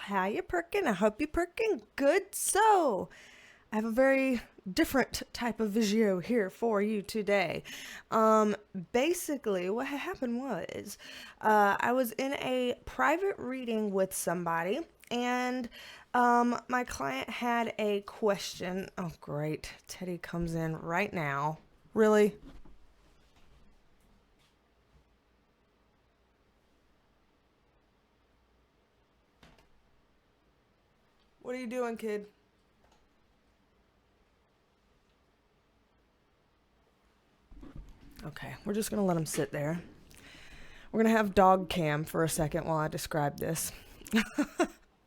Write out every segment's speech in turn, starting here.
how you perking? I hope you perking good. So, I have a very different type of video here for you today. Basically, what had happened was I was in a private reading with somebody, and my client had a question. Oh, great. Teddy comes in right now. Really? What are you doing, kid? Okay, we're just going to let him sit there. We're going to have dog cam for a second while I describe this.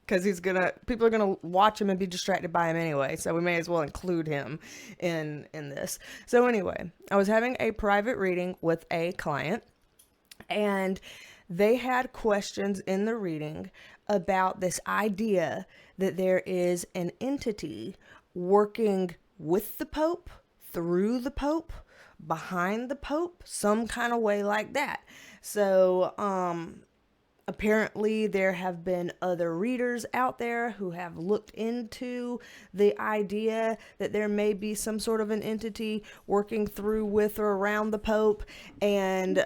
Because people are gonna watch him and be distracted by him anyway, so we may as well include him in this. So anyway, I was having a private reading with a client, and they had questions in the reading about this idea that there is an entity working with the Pope, through the Pope, behind the Pope, some kind of way like that. So, apparently there have been other readers out there who have looked into the idea that there may be some sort of an entity working through, with, or around the Pope, and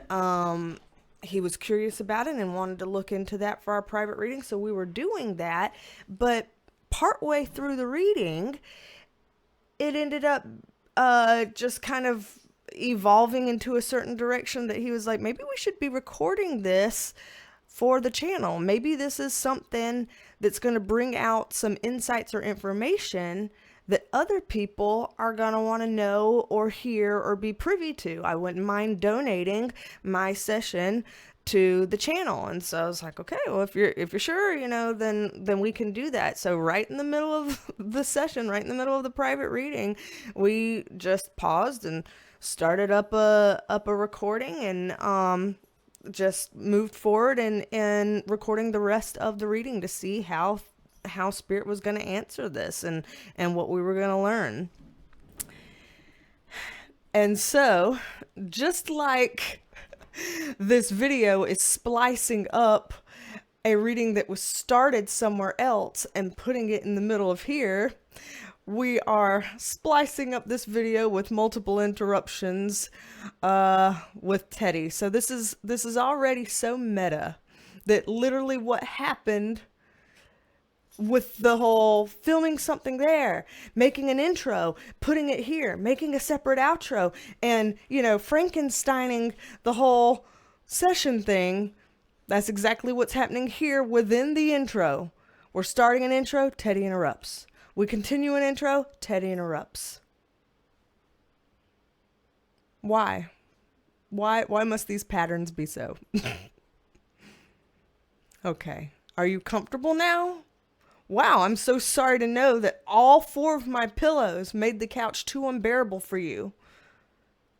he was curious about it and wanted to look into that for our private reading, so we were doing that. But partway through the reading, it ended up just kind of evolving into a certain direction that he was like, maybe we should be recording this for the channel. Maybe this is something that's going to bring out some insights or information that other people are going to want to know or hear or be privy to. I wouldn't mind donating my session to the channel. And so I was like, okay, well, if you're sure, then we can do that. So right in the middle of the session, right in the middle of the private reading, we just paused and started up a recording, and just moved forward and recording the rest of the reading to see how Spirit was going to answer this and what we were going to learn. And so, just like this video is splicing up a reading that was started somewhere else and putting it in the middle of here, we are splicing up this video with multiple interruptions with Teddy. So this is already so meta that literally what happened with the whole filming something there, making an intro, putting it here, making a separate outro, and, Frankensteining the whole session thing, that's exactly what's happening here within the intro. We're starting an intro, Teddy interrupts. We continue an intro, Teddy interrupts. Why? Why must these patterns be so? Okay. Are you comfortable now? Wow, I'm so sorry to know that all 4 of my pillows made the couch too unbearable for you.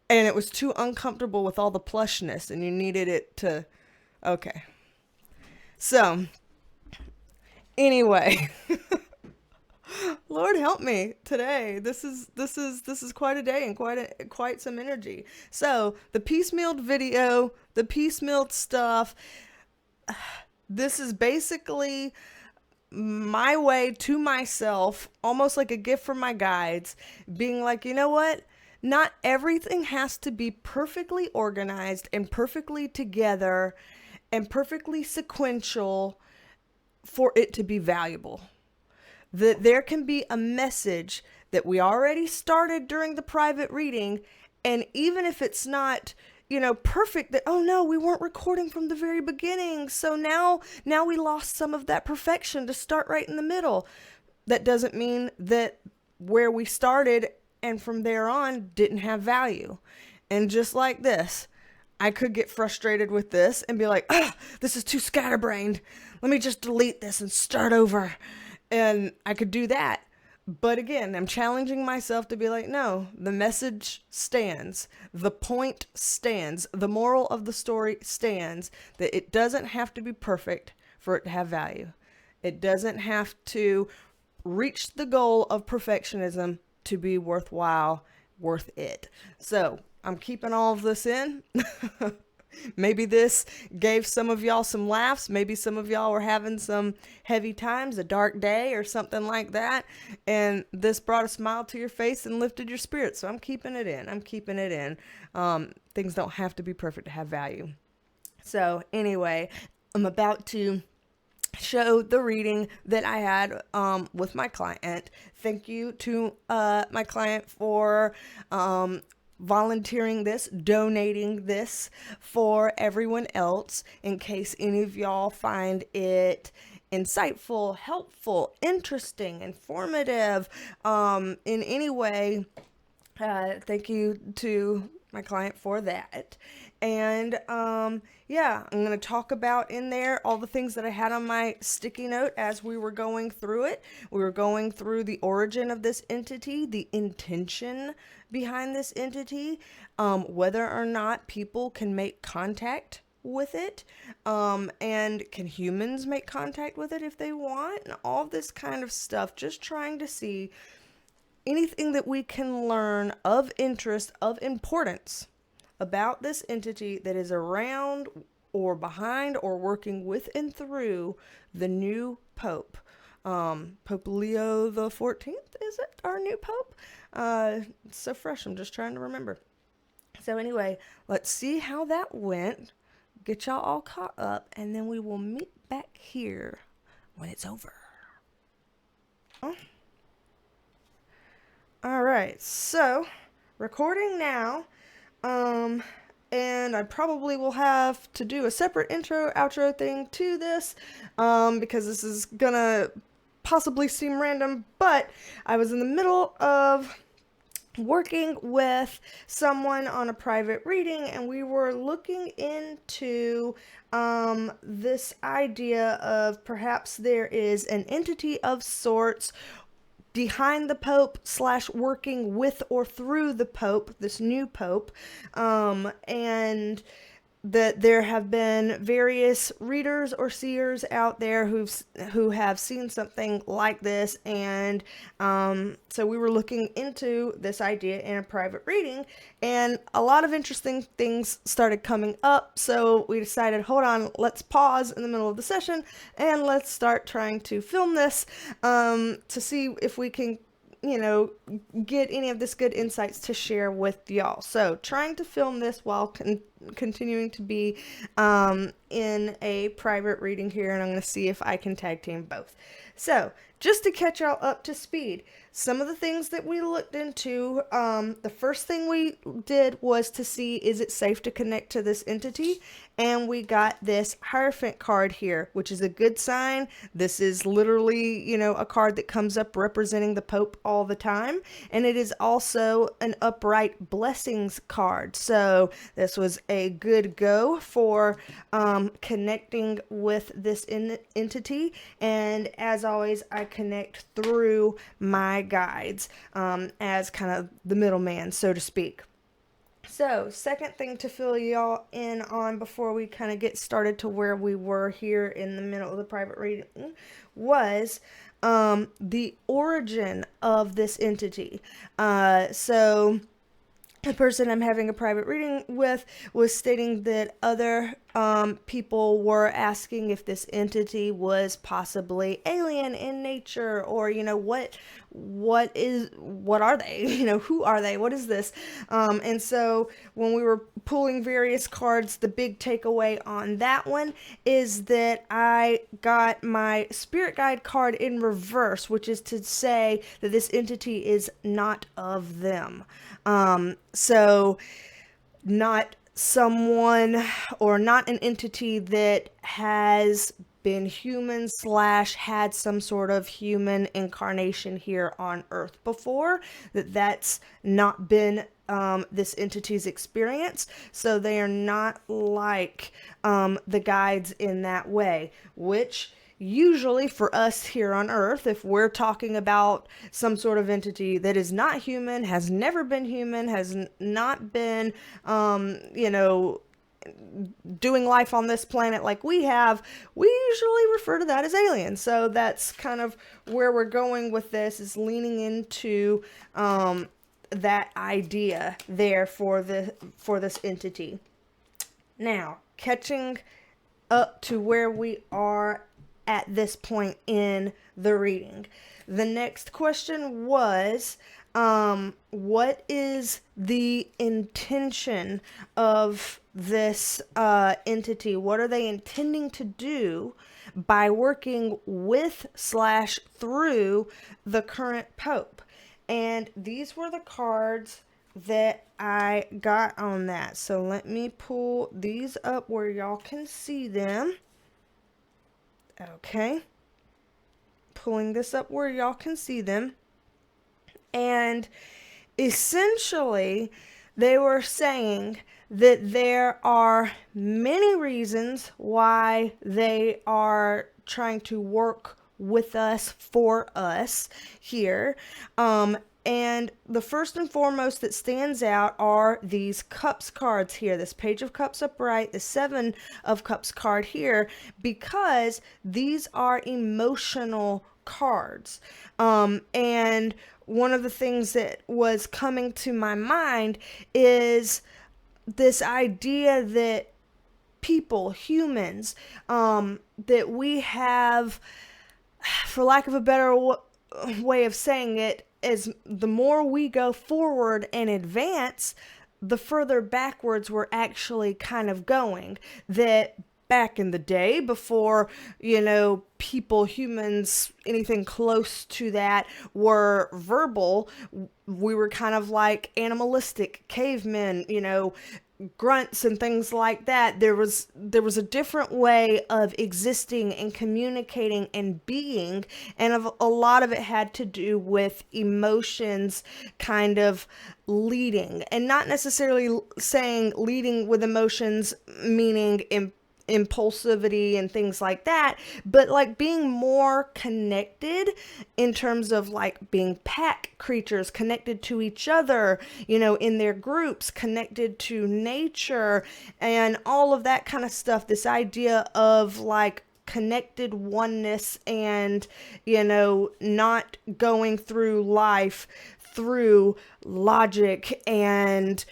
And it was too uncomfortable with all the plushness, and you needed it to... Okay. So, anyway... Lord help me today. This is quite a day and quite some energy. So the piecemealed video, the piecemealed stuff, this is basically my way to myself, almost like a gift from my guides, being like, you know what? Not everything has to be perfectly organized and perfectly together and perfectly sequential for it to be valuable. That there can be a message that we already started during the private reading, and even if it's not, perfect, that, oh no, we weren't recording from the very beginning, so now we lost some of that perfection to start right in the middle. That doesn't mean that where we started and from there on didn't have value. And just like this, I could get frustrated with this and be like, this is too scatterbrained. Let me just delete this and start over. And I could do that. But again, I'm challenging myself to be like, no, the message stands. The point stands. The moral of the story stands, that it doesn't have to be perfect for it to have value. It doesn't have to reach the goal of perfectionism to be worthwhile, worth it. So I'm keeping all of this in. Maybe this gave some of y'all some laughs. Maybe some of y'all were having some heavy times, a dark day or something like that. And this brought a smile to your face and lifted your spirit. So I'm keeping it in. I'm keeping it in. Things don't have to be perfect to have value. So anyway, I'm about to show the reading that I had with my client. Thank you to my client for volunteering this, donating this for everyone else in case any of y'all find it insightful, helpful, interesting, informative in any way. Thank you to my client for that. And yeah, I'm going to talk about in there all the things that I had on my sticky note as we were going through it. We were going through the origin of this entity, the intention behind this entity, whether or not people can make contact with it, and can humans make contact with it if they want, and all this kind of stuff, just trying to see anything that we can learn of interest, of importance about this entity that is around or behind or working with and through the new Pope. Pope Leo the 14th, is it our new Pope? It's so fresh, I'm just trying to remember. So anyway, let's see how that went, get y'all all caught up, and then we will meet back here when it's over. All right, so recording now, and I probably will have to do a separate intro, outro thing to this, because this is gonna possibly seem random, but I was in the middle of working with someone on a private reading, and we were looking into this idea of perhaps there is an entity of sorts behind the Pope / working with or through the Pope, this new Pope, and that there have been various readers or seers out there who have seen something like this, and so we were looking into this idea in a private reading, and a lot of interesting things started coming up, so we decided, hold on, let's pause in the middle of the session, and let's start trying to film this to see if we can get any of this good insights to share with y'all. So trying to film this while continuing to be in a private reading here, and I'm going to see if I can tag team both. So just to catch y'all up to speed, some of the things that we looked into, the first thing we did was to see, is it safe to connect to this entity? And we got this Hierophant card here, which is a good sign. This is literally, a card that comes up representing the Pope all the time. And it is also an upright blessings card. So this was a good go for connecting with this entity. And as always, I connect through my guides as kind of the middleman, so to speak. So, second thing to fill y'all in on before we kind of get started to where we were here in the middle of the private reading was the origin of this entity. So the person I'm having a private reading with was stating that other people were asking if this entity was possibly alien in nature, or what are they, who are they, what is this, and so when we were pulling various cards, the big takeaway on that one is that I got my spirit guide card in reverse, which is to say that this entity is not of them. So not someone or not an entity that has been human / had some sort of human incarnation here on Earth before, that's not been this entity's experience. So they are not like the guides in that way, which usually for us here on Earth, if we're talking about some sort of entity that is not human, has never been human, has not been, doing life on this planet like we have, we usually refer to that as aliens. So that's kind of where we're going with this, is leaning into that idea there for this entity. Now, catching up to where we are at this point in the reading. The next question was, what is the intention of this entity? What are they intending to do by working with / through the current Pope? And these were the cards that I got on that. So let me pull these up where y'all can see them. Okay. Pulling this up where y'all can see them. And essentially, they were saying that there are many reasons why they are trying to work with us, for us here. And the first and foremost that stands out are these Cups cards here. This Page of Cups upright, the Seven of Cups card here, because these are emotional cards. And one of the things that was coming to my mind is this idea that people, humans, that we have, for lack of a better way of saying it, is the more we go forward and advance, the further backwards we're actually kind of going. That back in the day, before, people, humans, anything close to that were verbal, we were kind of like animalistic cavemen, grunts and things like that. There was a different way of existing and communicating and being, and a lot of it had to do with emotions kind of leading, and not necessarily saying leading with emotions meaning impulsivity and things like that, but like being more connected in terms of like being pack creatures, connected to each other, in their groups, connected to nature and all of that kind of stuff. This idea of like connected oneness and, not going through life through logic and,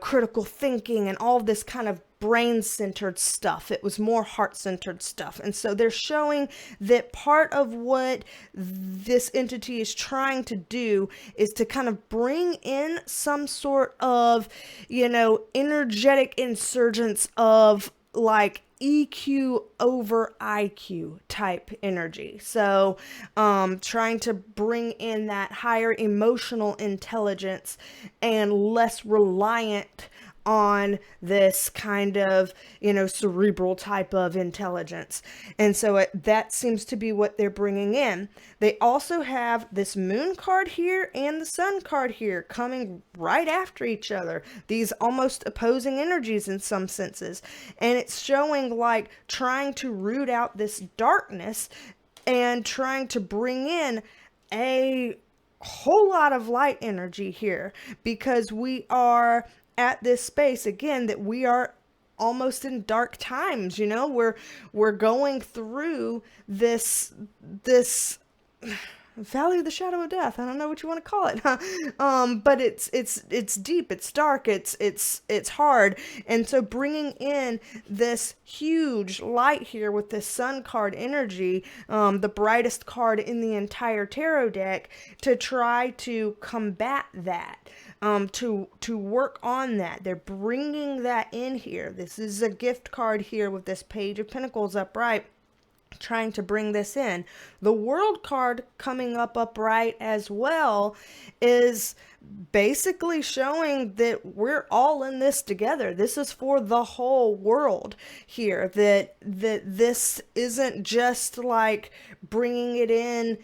critical thinking and all this kind of brain-centered stuff. It was more heart-centered stuff. And so they're showing that part of what this entity is trying to do is to kind of bring in some sort of, energetic insurgence of like EQ over IQ type energy. So trying to bring in that higher emotional intelligence and less reliant on this kind of, cerebral type of intelligence. And so that seems to be what they're bringing in. They also have this Moon card here and the Sun card here coming right after each other. These almost opposing energies in some senses. And it's showing like trying to root out this darkness and trying to bring in a whole lot of light energy here, because we are at this space again that we are almost in dark times. We're going through this valley of the shadow of death. I don't know what you want to call it, but it's deep, it's dark, it's hard. And so bringing in this huge light here with this Sun card energy, the brightest card in the entire tarot deck, to try to combat that. To work on that. They're bringing that in here. This is a gift card here with this Page of Pentacles upright, trying to bring this in. The World card coming up upright as well is basically showing that we're all in this together. This is for the whole world here, that this isn't just like bringing it in,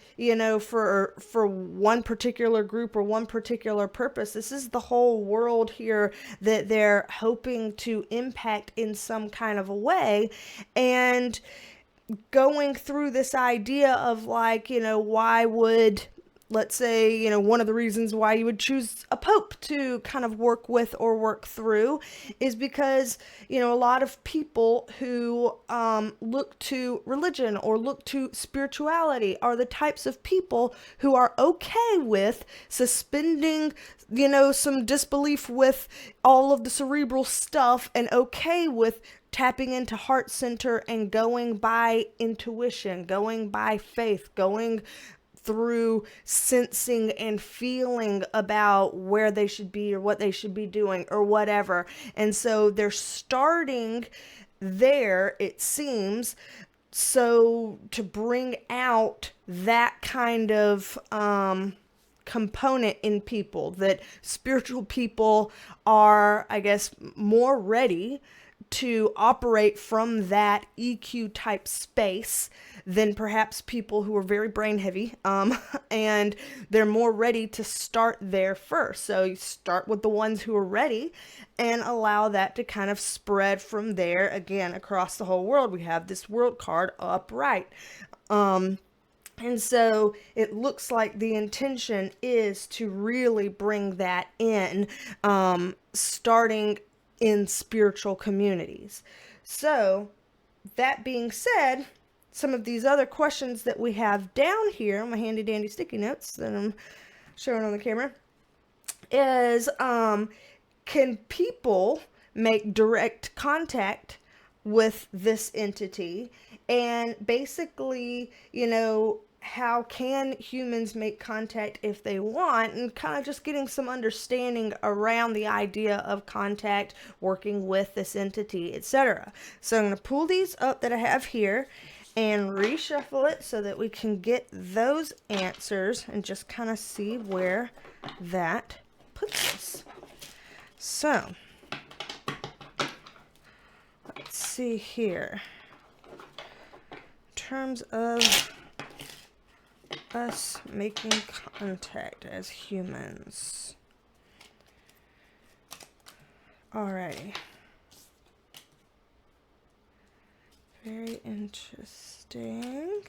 for one particular group or one particular purpose. This is the whole world here that they're hoping to impact in some kind of a way. And going through this idea of like, why would let's say, one of the reasons why you would choose a pope to kind of work with or work through is because, a lot of people who look to religion or look to spirituality are the types of people who are okay with suspending, some disbelief with all of the cerebral stuff and okay with tapping into heart center and going by intuition, going by faith, going through sensing and feeling about where they should be or what they should be doing or whatever. And so they're starting there, it seems, so to bring out that kind of component in people, that spiritual people are, I guess, more ready to operate from that EQ type space than perhaps people who are very brain heavy. And they're more ready to start there first. So you start with the ones who are ready and allow that to kind of spread from there again across the whole world. We have this world card upright. And so it looks like the intention is to really bring that in, starting in spiritual communities. So that being said, some of these other questions that we have down here on my handy dandy sticky notes that I'm showing on the camera is, can people make direct contact with this entity? And basically, how can humans make contact if they want, and kind of just getting some understanding around the idea of contact, working with this entity, etc. So I'm going to pull these up that I have here and reshuffle it so that we can get those answers and just kind of see where that puts us. So let's see here. In terms of us making contact as humans. Alrighty. Very interesting.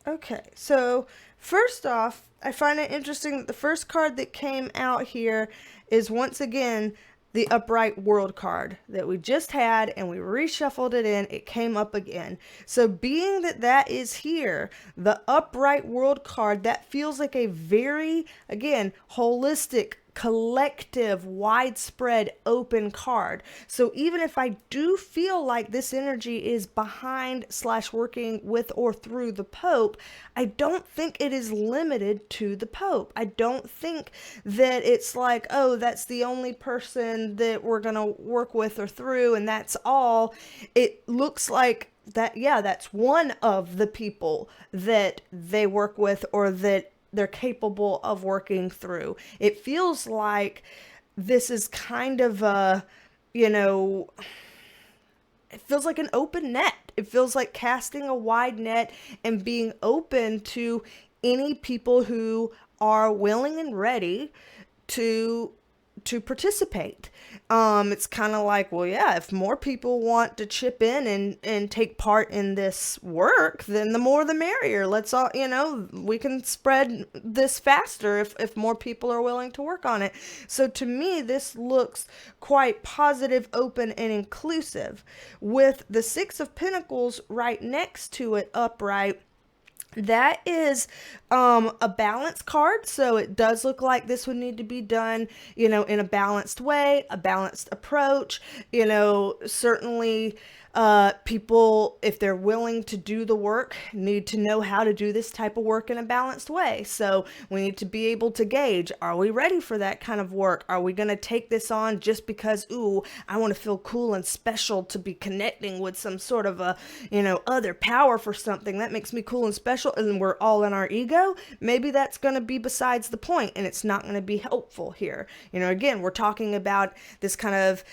Okay, so first off, I find it interesting that the first card that came out here is once again the upright world card that we just had, and we reshuffled it in, it came up again. So being that that is here, the upright world card, that feels like a very, again, holistic, collective, widespread, open card. So even if I do feel like this energy is behind / working with or through the Pope, I don't think it is limited to the Pope. I don't think that it's like, oh, that's the only person that we're going to work with or through, and that's all. It looks like that, yeah, that's one of the people that they work with or that they're capable of working through. It feels like this is kind of a, it feels like an open net. It feels like casting a wide net and being open to any people who are willing and ready to participate. It's kind of like, well, yeah, if more people want to chip in and take part in this work, then the more the merrier. Let's all, we can spread this faster if more people are willing to work on it. So to me, this looks quite positive, open, and inclusive. With the Six of Pentacles right next to it, upright, that is a balance card. So it does look like this would need to be done, in a balanced way, a balanced approach. Certainly people, if they're willing to do the work, need to know how to do this type of work in a balanced way. So we need to be able to gauge, are we ready for that kind of work? Are we going to take this on just because, ooh, I want to feel cool and special to be connecting with some sort of a, other power for something that makes me cool and special, and we're all in our ego? Maybe that's going to be besides the point, and it's not going to be helpful here. Again, we're talking about this kind of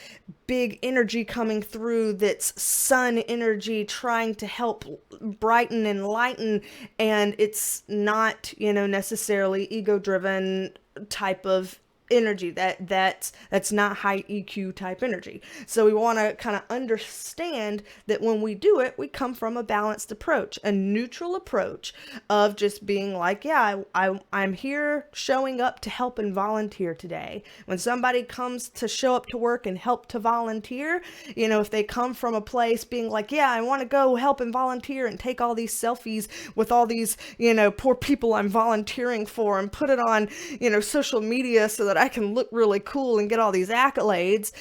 big energy coming through that's sun energy trying to help brighten and lighten, and it's not, necessarily ego-driven type of energy that's not high EQ type energy. So we want to kind of understand that when we do it, we come from a balanced approach, a neutral approach of just being like, yeah, I'm here showing up to help and volunteer today. When somebody comes to show up to work and help to volunteer, you know, if they come from a place being like, yeah, I want to go help and volunteer and take all these selfies with all these, you know, poor people I'm volunteering for and put it on, you know, social media so that I can look really cool and get all these accolades,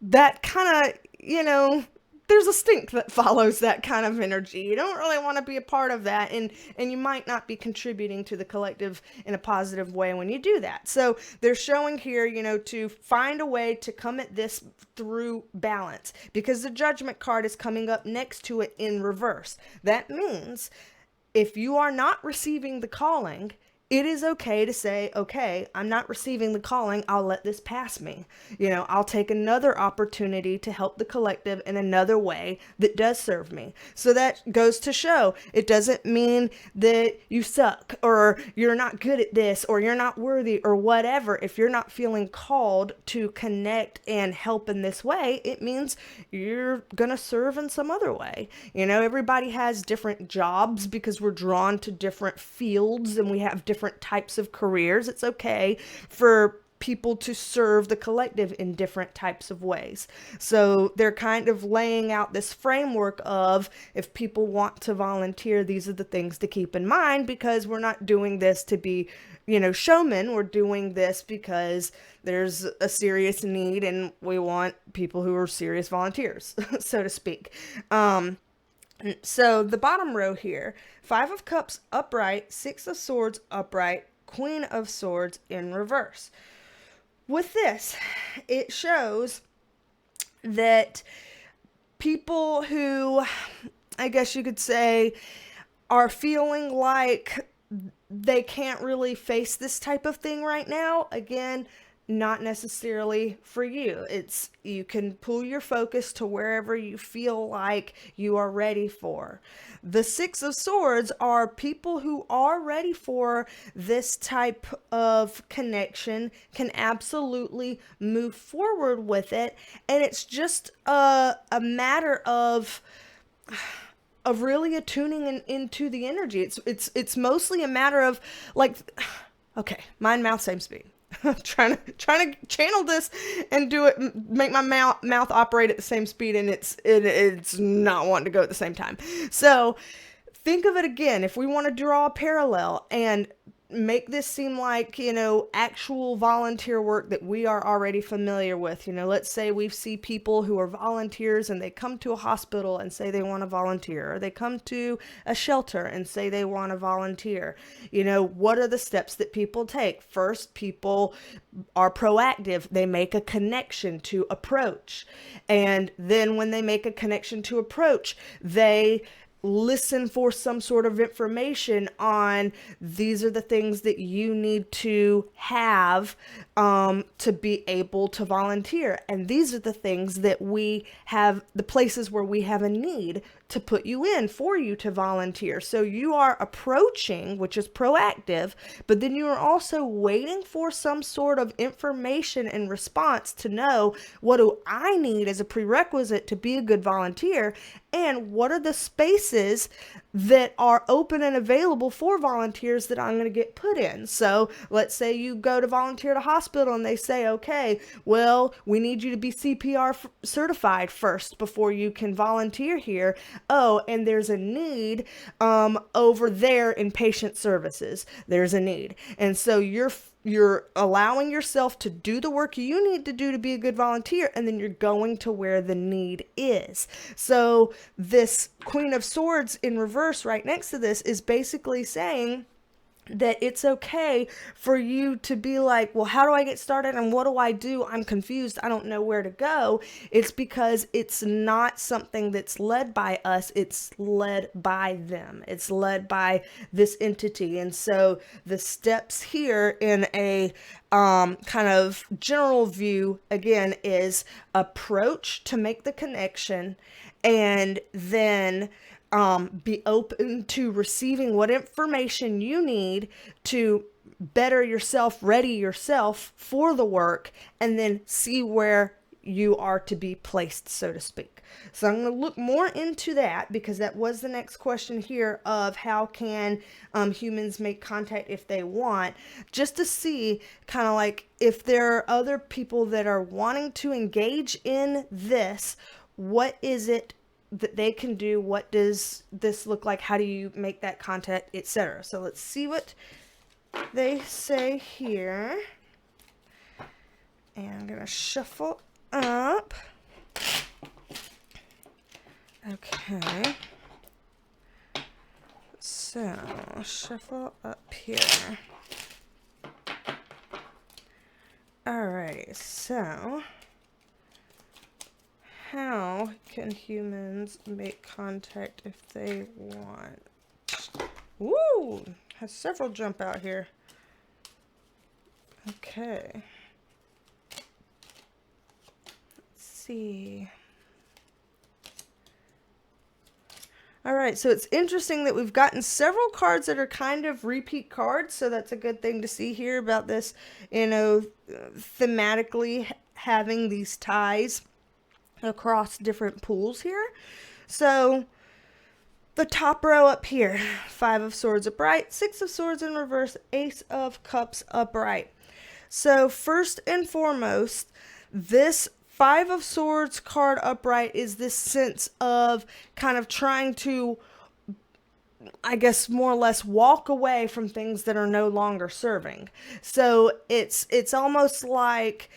that kind of, you know, there's a stink that follows that kind of energy. You don't really want to be a part of that, and you might not be contributing to the collective in a positive way when you do that. So they're showing here, you know, to find a way to come at this through balance, because the Judgment card is coming up next to it in reverse. That means if you are not receiving the calling, it is okay to say, okay, I'm not receiving the calling. I'll let this pass me. You know, I'll take another opportunity to help the collective in another way that does serve me. So that goes to show it doesn't mean that you suck or you're not good at this or you're not worthy or whatever. If you're not feeling called to connect and help in this way, it means you're going to serve in some other way. You know, everybody has different jobs because we're drawn to different fields and we have different types of careers. It's okay for people to serve the collective in different types of ways. So they're kind of laying out this framework of, if people want to volunteer, these are the things to keep in mind, because we're not doing this to be, you know, showmen. We're doing this because there's a serious need and we want people who are serious volunteers, so to speak. So the bottom row here, 5 of Cups upright, 6 of Swords upright, Queen of Swords in reverse. With this, it shows that people who, I guess you could say, are feeling like they can't really face this type of thing right now, again, not necessarily for you. It's, you can pull your focus to wherever you feel like you are ready for. The 6 of Swords are people who are ready for this type of connection, can absolutely move forward with it, and it's just a matter of really attuning into the energy. It's mostly a matter of like, okay, mind, mouth, same speed. trying to channel this and do it, make my mouth operate at the same speed, and it's not wanting to go at the same time. So think of it again. If we want to draw a parallel and make this seem like, you know, actual volunteer work that we are already familiar with, you know, let's say we see people who are volunteers and they come to a hospital and say they want to volunteer, or they come to a shelter and say they want to volunteer. You know, what are the steps that people take? First, people are proactive. They make a connection to approach. And then when they make a connection to approach, they listen for some sort of information on, these are the things that you need to have to be able to volunteer. And these are the things that we have, the places where we have a need to put you in for you to volunteer. So you are approaching, which is proactive, but then you are also waiting for some sort of information and response to know, what do I need as a prerequisite to be a good volunteer? And what are the spaces that are open and available for volunteers that I'm going to get put in? So let's say you go to volunteer at a hospital and they say, okay, well, we need you to be CPR certified first before you can volunteer here. Oh, and there's a need over there in patient services. There's a need. And so you're allowing yourself to do the work you need to do to be a good volunteer, and then you're going to where the need is. So this Queen of Swords in reverse right next to this is basically saying that it's okay for you to be like, well, how do I get started and what do I do? I'm confused. I don't know where to go. It's because it's not something that's led by us. It's led by them. It's led by this entity. And so the steps here in a kind of general view, again, is approach to make the connection, and then be open to receiving what information you need to better yourself, ready yourself for the work, and then see where you are to be placed, so to speak. So I'm going to look more into that, because that was the next question here of how can humans make contact if they want, just to see kind of like if there are other people that are wanting to engage in this, what is it that they can do? What does this look like? How do you make that contact, etc.? So let's see what they say here. And I'm going to shuffle up. Okay. So, shuffle up here. Alright, so how can humans make contact if they want? Woo! Has several jump out here. Okay. Let's see. All right, so it's interesting that we've gotten several cards that are kind of repeat cards, so that's a good thing to see here about this, you know, thematically having these ties across different pools here. So the top row up here, 5 of Swords upright, 6 of Swords in reverse, Ace of Cups upright. So first and foremost, this 5 of Swords card upright is this sense of kind of trying to, I guess, more or less walk away from things that are no longer serving. So it's almost like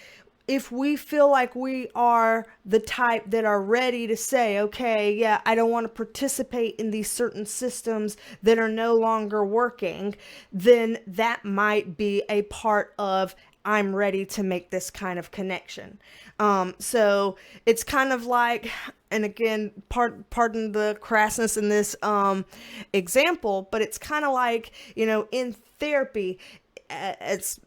if we feel like we are the type that are ready to say, okay, yeah, I don't want to participate in these certain systems that are no longer working, then that might be a part of I'm ready to make this kind of connection. So it's kind of like, and again, pardon the crassness in this example, but it's kind of like, you know, in therapy, it's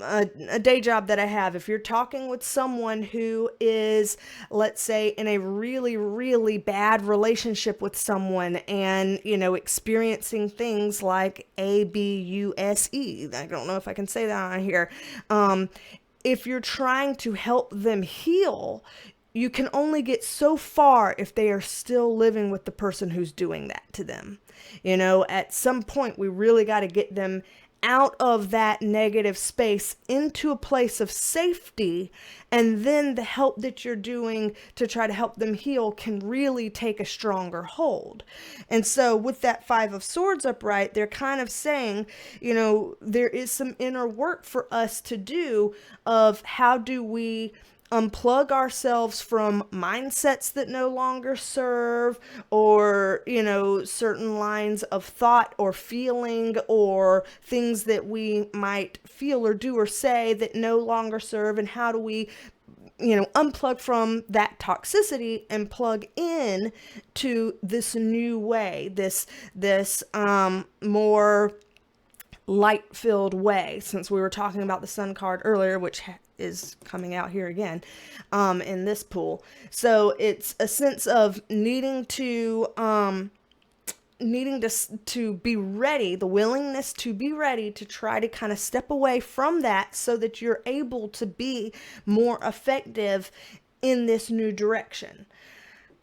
a day job that I have. If you're talking with someone who is, let's say, in a really, really bad relationship with someone and, you know, experiencing things like abuse, I don't know if I can say that on here. If you're trying to help them heal, you can only get so far if they are still living with the person who's doing that to them. You know, at some point, we really got to get them out of that negative space into a place of safety, and then the help that you're doing to try to help them heal can really take a stronger hold. And so with that 5 of Swords upright, they're kind of saying, you know, there is some inner work for us to do of how do we unplug ourselves from mindsets that no longer serve, or, you know, certain lines of thought or feeling or things that we might feel or do or say that no longer serve, and how do we, you know, unplug from that toxicity and plug in to this new way, this more light-filled way, since we were talking about the Sun card earlier, which is coming out here again in this pool. So it's a sense of needing to be ready, the willingness to be ready to try to kind of step away from that so that you're able to be more effective in this new direction.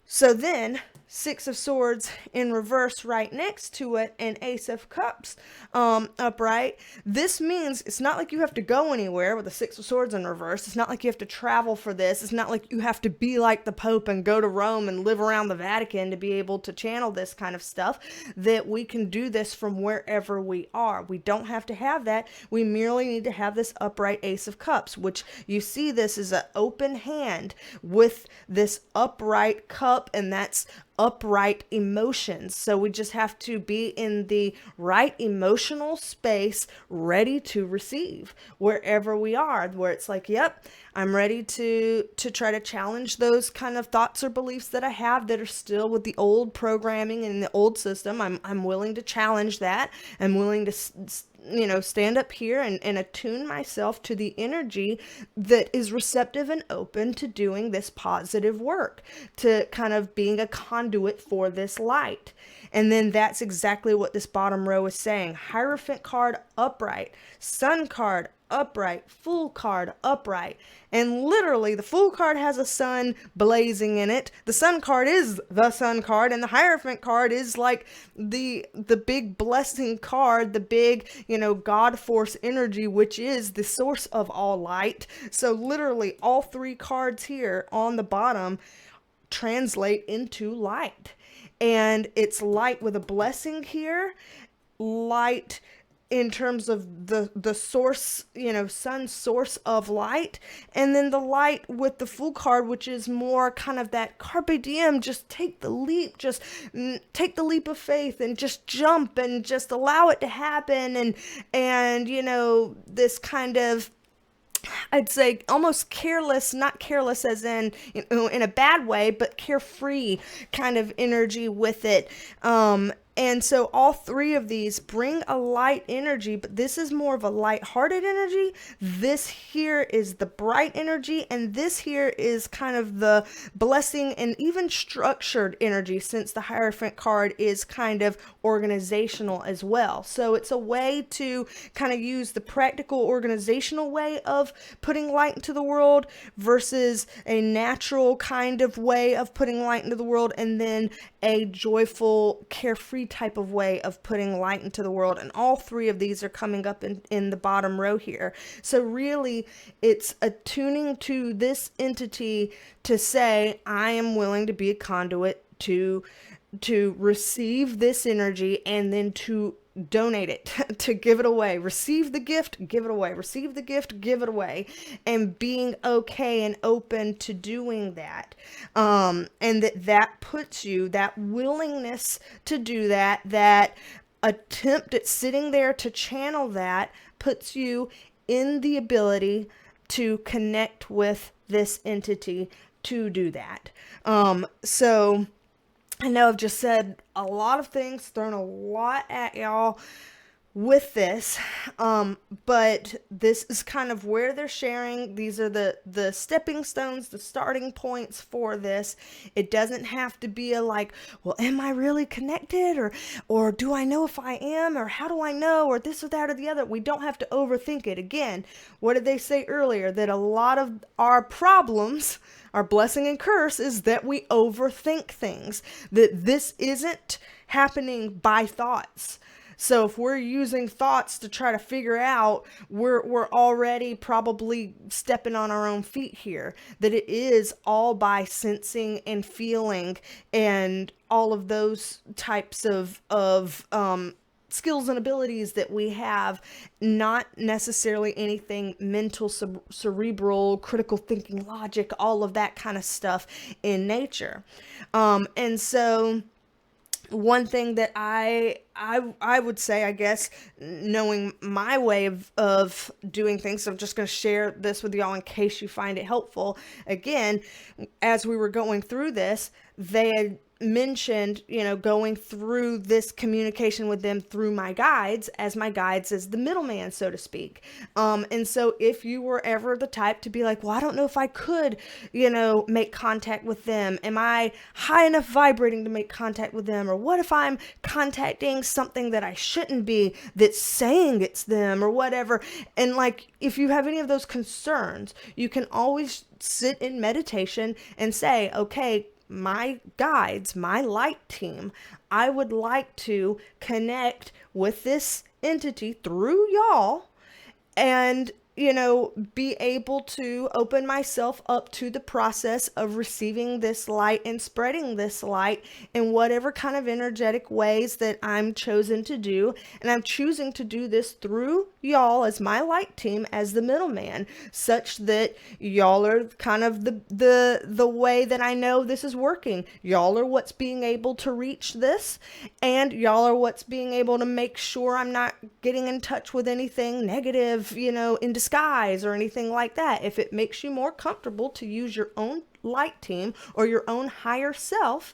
So then 6 of Swords in reverse right next to it, and Ace of Cups upright. This means it's not like you have to go anywhere with the 6 of Swords in reverse. It's not like you have to travel for this. It's not like you have to be like the Pope and go to Rome and live around the Vatican to be able to channel this kind of stuff. That we can do this from wherever we are. We don't have to have that. We merely need to have this upright Ace of Cups, which you see this is an open hand with this upright cup, and that's upright emotions. So we just have to be in the right emotional space, ready to receive wherever we are, where it's like, yep, I'm ready to try to challenge those kind of thoughts or beliefs that I have that are still with the old programming and the old system. I'm willing to challenge that. I'm willing to stand up here and attune myself to the energy that is receptive and open to doing this positive work, to kind of being a conduit conduit for this light. And then that's exactly what this bottom row is saying. Hierophant card upright, sun card upright, fool card upright. And literally the fool card has a sun blazing in it. The sun card is the sun card, and the hierophant card is like the big blessing card, the big, God force energy, which is the source of all light. So literally all three cards here on the bottom translate into light. And it's light with a blessing here, light in terms of the source, sun source of light, and then the light with the Fool card, which is more kind of that carpe diem, just take the leap, just take the leap of faith and just jump and just allow it to happen, and this kind of, I'd say almost careless, not careless as in a bad way, but carefree kind of energy with it. And so all three of these bring a light energy, but this is more of a light-hearted energy. This here is the bright energy, and this here is kind of the blessing and even structured energy, since the Hierophant card is kind of organizational as well. So it's a way to kind of use the practical organizational way of putting light into the world versus a natural kind of way of putting light into the world, and then a joyful, carefree type of way of putting light into the world. And all three of these are coming up in the bottom row here. So really, it's attuning to this entity to say, I am willing to be a conduit to receive this energy, and then to donate it, to give it away. Receive the gift, give it away. Receive the gift, give it away. And being okay and open to doing that. And that puts you, that willingness to do that, that attempt at sitting there to channel that, puts you in the ability to connect with this entity to do that. So I know I've just said a lot of things, thrown a lot at y'all with this, but this is kind of where they're sharing. These are the stepping stones, the starting points for this. It doesn't have to be a like, well, am I really connected, or do I know if I am, or how do I know, or this or that or the other. We don't have to overthink it. Again, what did they say earlier? That a lot of our problems, our blessing and curse, is that we overthink things, that this isn't happening by thoughts. So if we're using thoughts to try to figure out, we're already probably stepping on our own feet here. That it is all by sensing and feeling and all of those types of skills and abilities that we have, not necessarily anything mental, cerebral, critical thinking, logic, all of that kind of stuff in nature. And so one thing that I would say, I guess, knowing my way of doing things, so I'm just going to share this with y'all in case you find it helpful. Again, as we were going through this, they had mentioned, going through this communication with them through my guides, as the middleman, so to speak. And so if you were ever the type to be like, well, I don't know if I could, make contact with them. Am I high enough vibrating to make contact with them? Or what if I'm contacting something that I shouldn't be, that's saying it's them or whatever? And like, if you have any of those concerns, you can always sit in meditation and say, okay, my guides, my light team, I would like to connect with this entity through y'all, and be able to open myself up to the process of receiving this light and spreading this light in whatever kind of energetic ways that I'm chosen to do. And I'm choosing to do this through y'all as my light team, as the middleman, such that y'all are kind of the way that I know this is working. Y'all are what's being able to reach this, and y'all are what's being able to make sure I'm not getting in touch with anything negative, in disguise or anything like that. If it makes you more comfortable to use your own light team or your own higher self,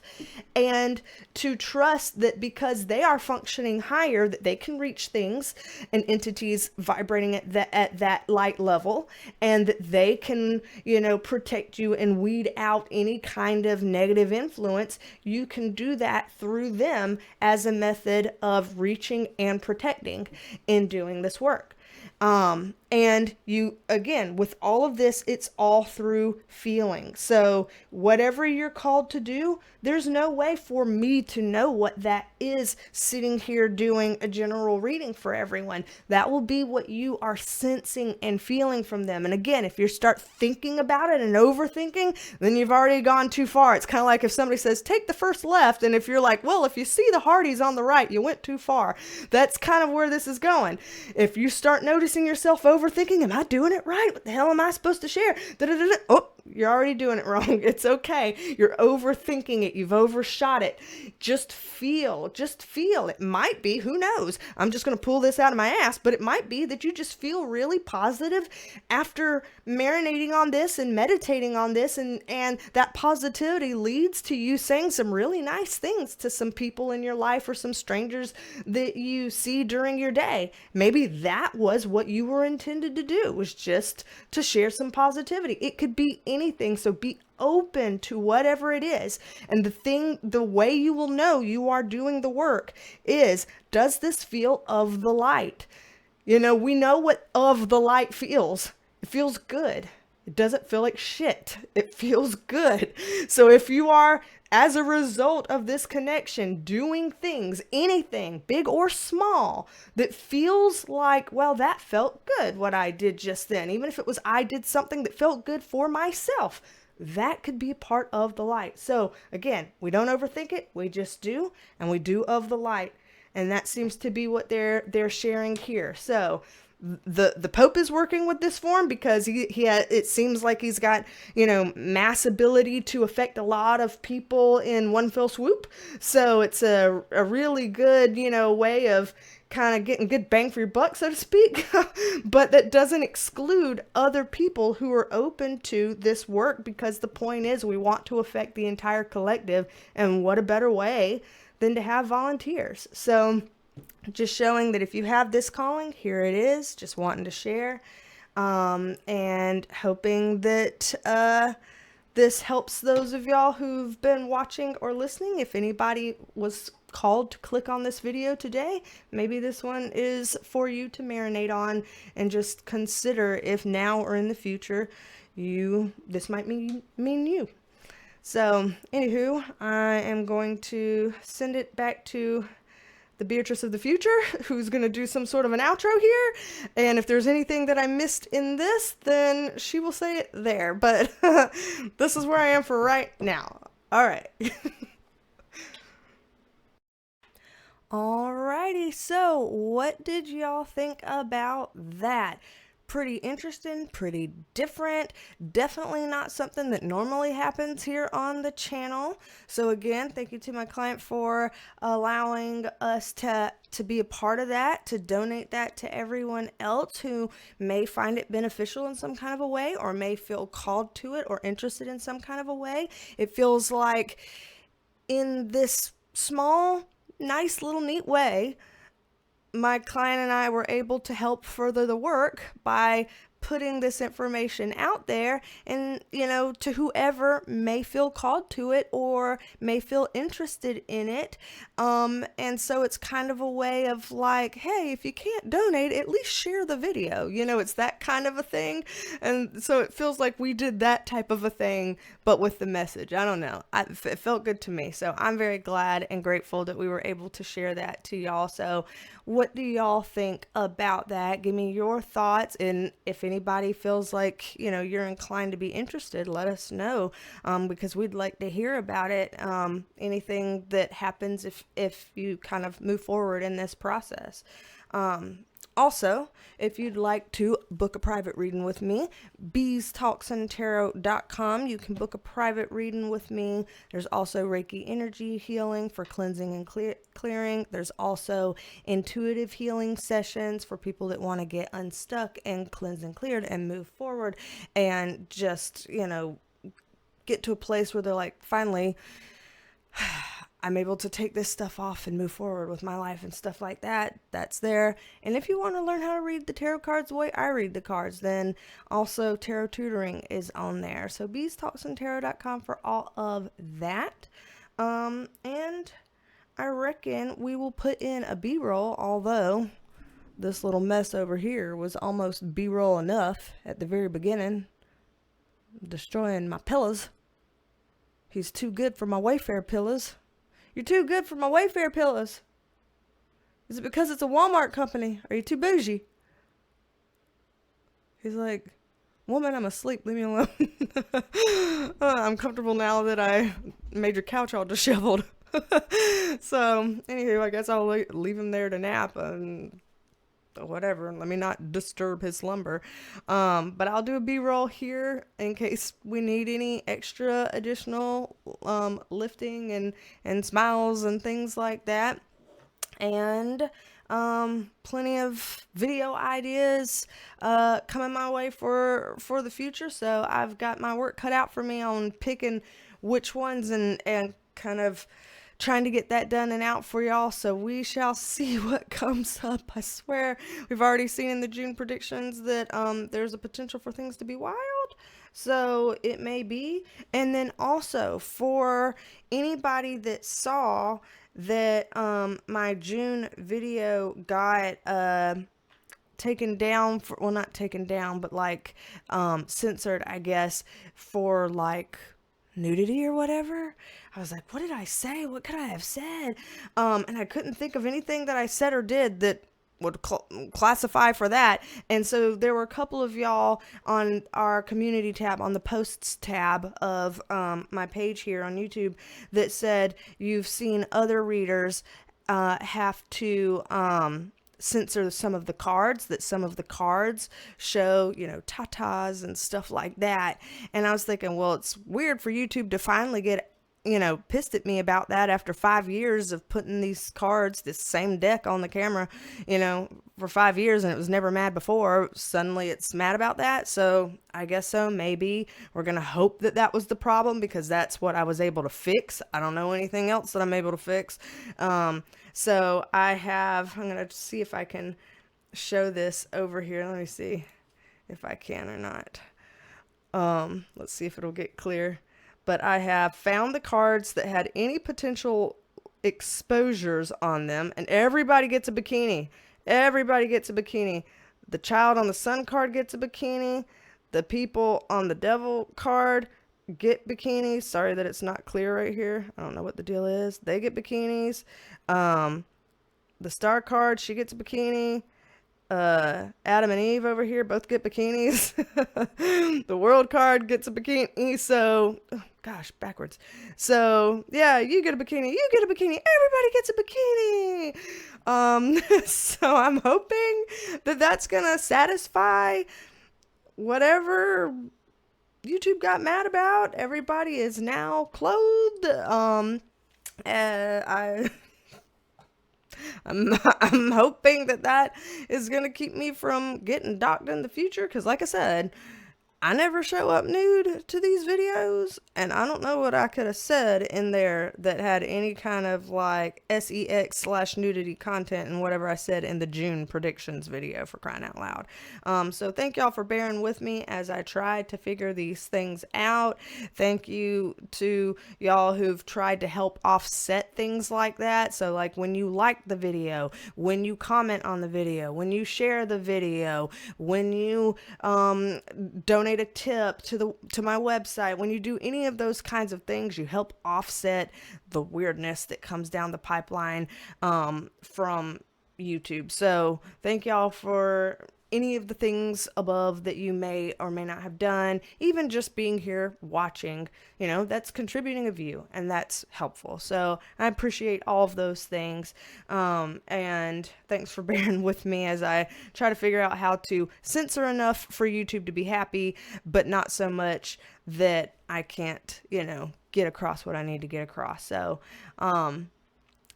and to trust that because they are functioning higher, that they can reach things and entities vibrating at that light level, and that they can, protect you and weed out any kind of negative influence. You can do that through them as a method of reaching and protecting in doing this work. And you, again, with all of this, it's all through feeling. So whatever you're called to do, there's no way for me to know what that is sitting here doing a general reading for everyone. That will be what you are sensing and feeling from them. And again, if you start thinking about it and overthinking, then you've already gone too far. It's kind of like if somebody says, take the first left. And if you're like, well, if you see the Hardys on the right, you went too far. That's kind of where this is going. If you start noticing yourself overthinking, am I doing it right? What the hell am I supposed to share? Da-da-da-da. Oh, you're already doing it wrong. It's okay. You're overthinking it. You've overshot it. Just feel. It might be, who knows? I'm just going to pull this out of my ass, but it might be that you just feel really positive after marinating on this and meditating on this, and that positivity leads to you saying some really nice things to some people in your life or some strangers that you see during your day. Maybe that was what you were intended to do, was just to share some positivity. It could be anything. So be open to whatever it is. And the way you will know you are doing the work is, does this feel of the light? We know what of the light feels. It feels good. It doesn't feel like shit. It feels good. So if you are, as a result of this connection, doing things, anything, big or small, that feels like, well, that felt good, what I did just then, even if it was I did something that felt good for myself, that could be part of the light. So again, we don't overthink it. We just do, and we do of the light. And that seems to be what they're sharing here. So the Pope is working with this form because it seems like he's got, mass ability to affect a lot of people in one fell swoop. So it's a really good, way of kind of getting good bang for your buck, so to speak. But that doesn't exclude other people who are open to this work, because the point is we want to affect the entire collective. And what a better way than to have volunteers. So just showing that if you have this calling, here it is, just wanting to share, and hoping that this helps those of y'all who've been watching or listening. If anybody was called to click on this video today, maybe this one is for you to marinate on and just consider if now or in the future this might mean you. So anywho, I am going to send it back to the Beatrice of the future, who's going to do some sort of an outro here. And if there's anything that I missed in this, then she will say it there. But this is where I am for right now. All right. Alrighty. So what did y'all think about that? Pretty interesting, pretty different, definitely not something that normally happens here on the channel. So again, thank you to my client for allowing us to be a part of that, to donate that to everyone else who may find it beneficial in some kind of a way, or may feel called to it or interested in some kind of a way. It feels like in this small, nice little neat way, my client and I were able to help further the work by putting this information out there, and to whoever may feel called to it or may feel interested in it. And so it's kind of a way of like, hey, if you can't donate, at least share the video. It's that kind of a thing. And so it feels like we did that type of a thing, but with the message. I don't know. It felt good to me. So I'm very glad and grateful that we were able to share that to y'all. So what do y'all think about that? Give me your thoughts. And if anybody feels like, you're inclined to be interested, let us know, because we'd like to hear about it. Anything that happens if you kind of move forward in this process. Also, if you'd like to book a private reading with me, BeasTalksAndTarot.com. You can book a private reading with me. There's also Reiki Energy healing for cleansing and clearing. There's also intuitive healing sessions for people that want to get unstuck and cleansed and cleared and move forward and just, get to a place where they're like, finally, I'm able to take this stuff off and move forward with my life and stuff like that. That's there. And if you want to learn how to read the tarot cards the way I read the cards, then also tarot tutoring is on there. So BeasTalksAndTarot.com for all of that. And I reckon we will put in a B-roll, although this little mess over here was almost B-roll enough at the very beginning. Destroying my pillows. He's too good for my Wayfair pillows. You're too good for my Wayfair pillows. Is it because it's a Walmart company? Are you too bougie? He's like, woman, I'm asleep. Leave me alone. I'm comfortable now that I made your couch all disheveled. So, anywho, I guess I'll leave him there to nap and whatever. Let me not disturb his slumber. But I'll do a B-roll here in case we need any extra additional lifting and smiles and things like that. And plenty of video ideas coming my way for the future. So I've got my work cut out for me on picking which ones and kind of trying to get that done and out for y'all. So we shall see what comes up. I swear we've already seen in the June predictions that there's a potential for things to be wild. So it may be. And then also for anybody that saw that my June video got taken down for, well, not taken down, but like censored, I guess, for like nudity or whatever. I was like, what did I say? What could I have said? And I couldn't think of anything that I said or did that would classify for that. And so there were a couple of y'all on our community tab, on the posts tab of my page here on YouTube, that said you've seen other readers have to censor some of the cards, that some of the cards show, you know, tatas and stuff like that. And I was thinking, well, it's weird for YouTube to finally get, you know, pissed at me about that after 5 years of putting these cards, this same deck on the camera, you know, for 5 years, and it was never mad before. Suddenly it's mad about that. So I guess so. Maybe we're going to hope that that was the problem, because that's what I was able to fix. I don't know anything else that I'm able to fix. So I'm going to see if I can show this over here. Let me see if I can or not. Let's see if it'll get clear. But I have found the cards that had any potential exposures on them, and everybody gets a bikini. Everybody gets a bikini. The child on the sun card gets a bikini. The people on the devil card get bikinis. Sorry that it's not clear right here. I don't know what the deal is. They get bikinis. The star card, she gets a bikini. Adam and Eve over here both get bikinis. The world card gets a bikini. So, oh, gosh, backwards. So, yeah, you get a bikini. You get a bikini. Everybody gets a bikini. So I'm hoping that that's going to satisfy whatever YouTube got mad about. Everybody is now clothed. I'm hoping that is going to keep me from getting docked in the future. Because like I said, I never show up nude to these videos, and I don't know what I could have said in there that had any kind of like sex/nudity content and whatever I said in the June predictions video, for crying out loud. So thank y'all for bearing with me as I tried to figure these things out. Thank you to y'all who've tried to help offset things like that. So like when you like the video, when you comment on the video, when you share the video, when you donate a tip to my website, when you do any of those kinds of things, you help offset the weirdness that comes down the pipeline from YouTube. So thank y'all for any of the things above that you may or may not have done. Even just being here watching, you know, that's contributing a view, and that's helpful. So I appreciate all of those things. And thanks for bearing with me as I try to figure out how to censor enough for YouTube to be happy, but not so much that I can't, you know, get across what I need to get across. So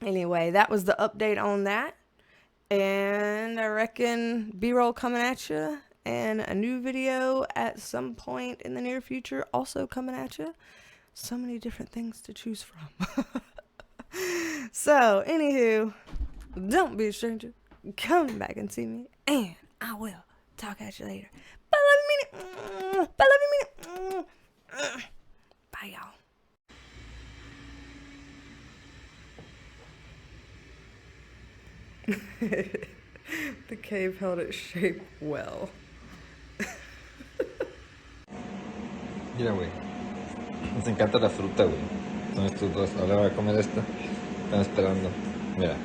anyway, that was the update on that. And I reckon B-roll coming at you. and a new video at some point in the near future also coming at you. So many different things to choose from. So, anywho, don't be a stranger. Come back and see me, and I will talk at you later. Bye, love you, minute. Bye, love you, minute. Bye, y'all. The cave held its shape well. Mira, güey. Nos encanta la fruta, güey. Son estos dos. Ahora voy a comer esta. Están esperando. Mira.